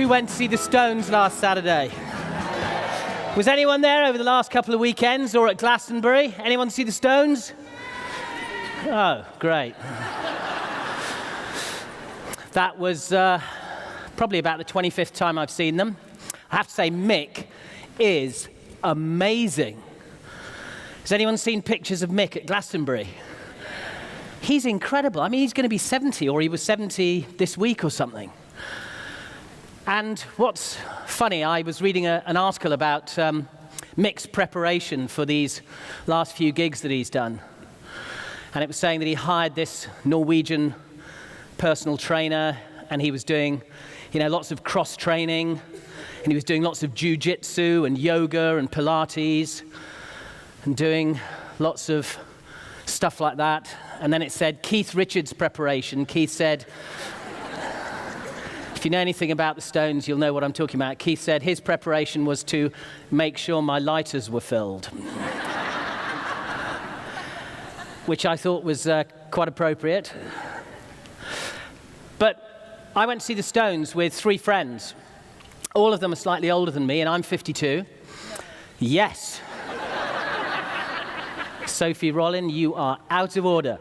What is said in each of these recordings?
we went to see the Stones last Saturday. Was anyone there over the last couple of weekends or at Glastonbury? Anyone see the Stones? Oh, great. That was probably about the 25th time I've seen them. I have to say, Mick is amazing. Has anyone seen pictures of Mick at Glastonbury? He's incredible. I mean, he's going to be 70, or he was 70 this week or something. And what's funny, I was reading an article about Mick's preparation for these last few gigs that he's done. And it was saying that he hired this Norwegian personal trainer, and he was doing, lots of cross-training, and he was doing lots of jiu-jitsu and yoga and Pilates, and doing lots of stuff like that. And then it said Keith Richards' preparation. Keith said, if you know anything about the Stones, you'll know what I'm talking about. Keith said his preparation was to make sure my lighters were filled. Which I thought was quite appropriate. But I went to see the Stones with 3 friends. All of them are slightly older than me, and I'm 52. Yes. Sophie Rollin, you are out of order.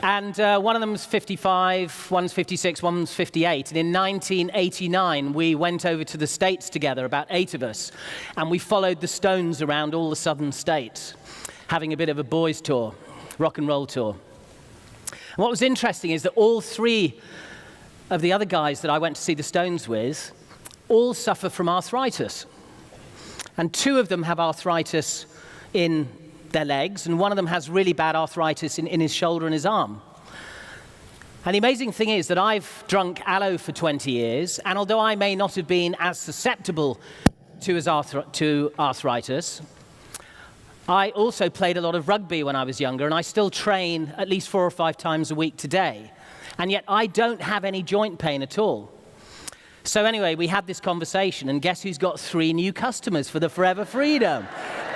And one of them's 55, one's 56, one's 58. And in 1989, we went over to the States together, about 8 of us, and we followed the Stones around all the southern states, having a bit of a boys' tour, rock and roll tour. And what was interesting is that all 3 of the other guys that I went to see the Stones with all suffer from arthritis. And 2 of them have arthritis in their legs, and one of them has really bad arthritis in his shoulder and his arm. And the amazing thing is that I've drunk aloe for 20 years, and although I may not have been as susceptible to arthritis, I also played a lot of rugby when I was younger, and I still train at least 4 or 5 times a week today. And yet I don't have any joint pain at all. So anyway, we had this conversation, and guess who's got 3 new customers for the Forever Freedom?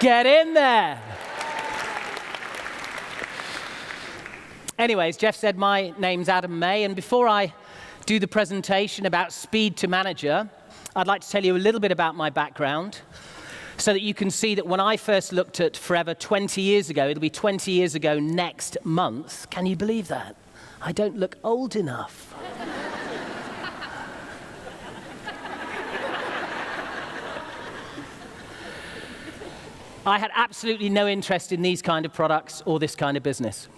Get in there! Anyways, Jeff said my name's Adam May, and before I do the presentation about speed to manager, I'd like to tell you a little bit about my background so that you can see that when I first looked at Forever 20 years ago, it'll be 20 years ago next month. Can you believe that? I don't look old enough. I had absolutely no interest in these kind of products or this kind of business.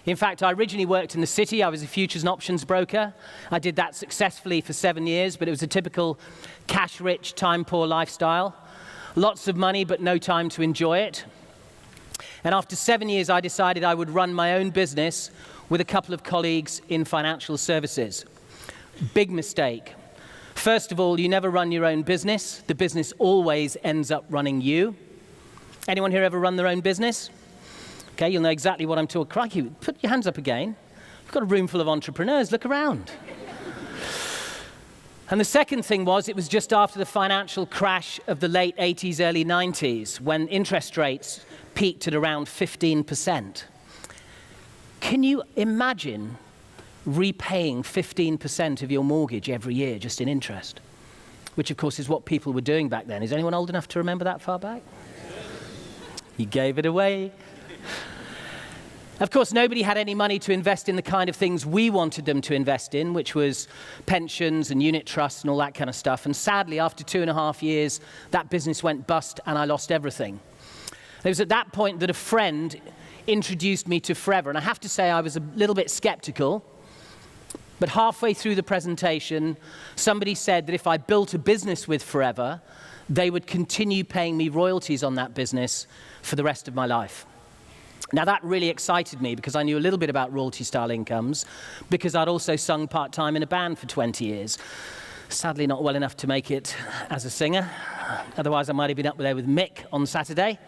In fact, I originally worked in the city. I was a futures and options broker. I did that successfully for 7 years, but it was a typical cash-rich, time-poor lifestyle. Lots of money, but no time to enjoy it. And after 7 years, I decided I would run my own business with a couple of colleagues in financial services. Big mistake. First of all, you never run your own business. The business always ends up running you. Anyone here ever run their own business? Okay, you'll know exactly what I'm talking. Crikey, put your hands up again. We've got a room full of entrepreneurs. Look around. And the second thing was, it was just after the financial crash of the late 80s, early 90s, when interest rates peaked at around 15%. Can you imagine repaying 15% of your mortgage every year just in interest? Which, of course, is what people were doing back then. Is anyone old enough to remember that far back? You gave it away. Of course, nobody had any money to invest in the kind of things we wanted them to invest in, which was pensions and unit trusts and all that kind of stuff. And sadly, after 2.5 years, that business went bust and I lost everything. It was at that point that a friend introduced me to Forever. And I have to say I was a little bit skeptical. But halfway through the presentation, somebody said that if I built a business with Forever, they would continue paying me royalties on that business for the rest of my life. Now that really excited me because I knew a little bit about royalty-style incomes, because I'd also sung part-time in a band for 20 years. Sadly not well enough to make it as a singer. Otherwise I might have been up there with Mick on Saturday.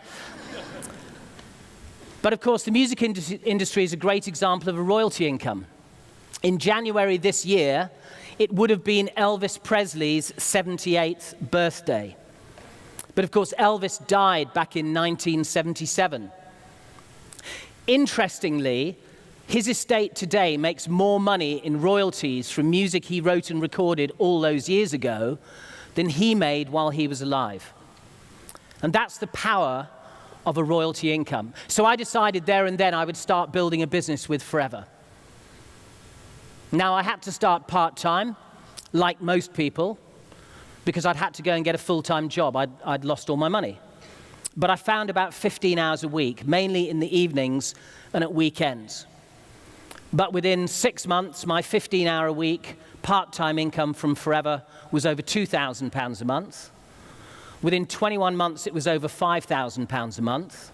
But of course the music industry is a great example of a royalty income. In January this year, it would have been Elvis Presley's 78th birthday. But of course Elvis died back in 1977. Interestingly, His estate today makes more money in royalties from music he wrote and recorded all those years ago than he made while he was alive. And that's the power of a royalty income. So I decided there and then I would start building a business with Forever. Now, I had to start part-time, like most people, because I'd had to go and get a full-time job. I'd lost all my money. But I found about 15 hours a week, mainly in the evenings and at weekends. But within 6 months, my 15-hour-a-week part-time income from Forever was over £2,000 a month. Within 21 months, it was over £5,000 a month.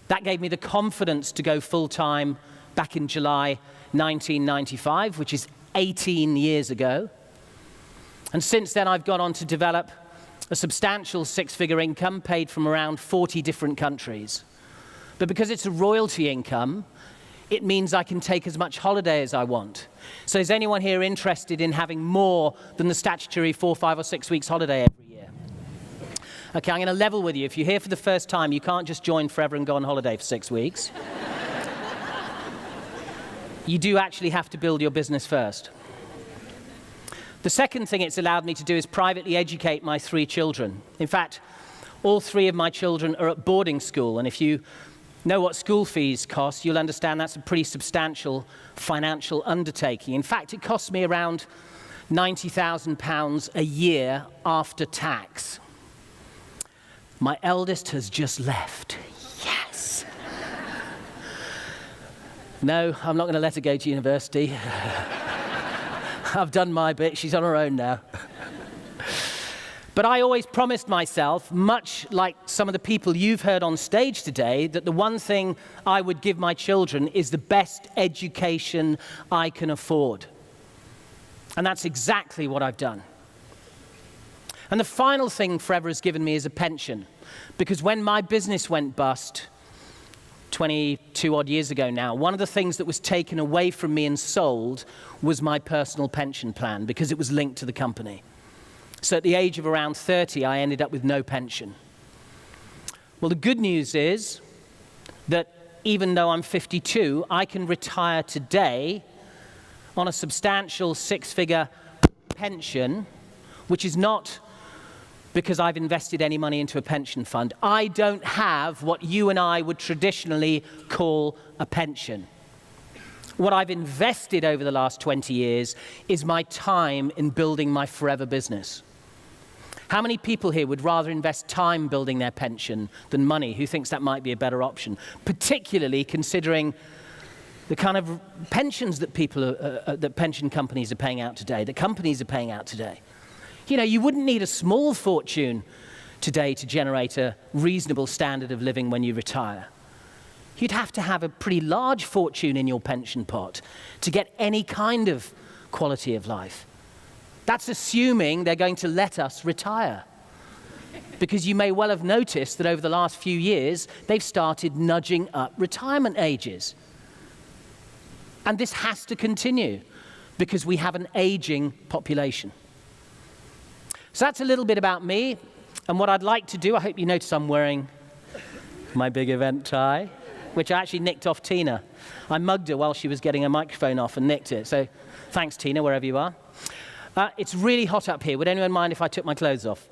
That gave me the confidence to go full-time back in July 1995, which is 18 years ago. And since then, I've gone on to develop a substantial six-figure income paid from around 40 different countries. But because it's a royalty income, it means I can take as much holiday as I want. So is anyone here interested in having more than the statutory 4, 5, or 6 weeks holiday every year? Okay, I'm going to level with you. If you're here for the first time, you can't just join Forever and go on holiday for 6 weeks. You do actually have to build your business first. The second thing it's allowed me to do is privately educate my 3 children. In fact, all 3 of my children are at boarding school, and if you know what school fees cost, you'll understand that's a pretty substantial financial undertaking. In fact, it costs me around £90,000 a year after tax. My eldest has just left. Yes! No, I'm not going to let her go to university. I've done my bit. She's on her own now. But I always promised myself, much like some of the people you've heard on stage today, that the one thing I would give my children is the best education I can afford. And that's exactly what I've done. And the final thing Forever has given me is a pension. Because when my business went bust 22 odd years ago now, one of the things that was taken away from me and sold was my personal pension plan, because it was linked to the company. So at the age of around 30, I ended up with no pension. Well, the good news is that even though I'm 52, I can retire today on a substantial 6-figure pension, which is not because I've invested any money into a pension fund. I don't have what you and I would traditionally call a pension. What I've invested over the last 20 years is my time in building my Forever business. How many people here would rather invest time building their pension than money? Who thinks that might be a better option? Particularly considering the kind of pensions that that pension companies are paying out today, that companies are paying out today. You know, you wouldn't need a small fortune today to generate a reasonable standard of living when you retire. You'd have to have a pretty large fortune in your pension pot to get any kind of quality of life. That's assuming they're going to let us retire. Because you may well have noticed that over the last few years, they've started nudging up retirement ages. And this has to continue because we have an aging population. So that's a little bit about me. And what I'd like to do, I hope you notice I'm wearing my big event tie, which I actually nicked off Tina. I mugged her while she was getting her microphone off and nicked it. So thanks, Tina, wherever you are. It's really hot up here. Would anyone mind if I took my clothes off?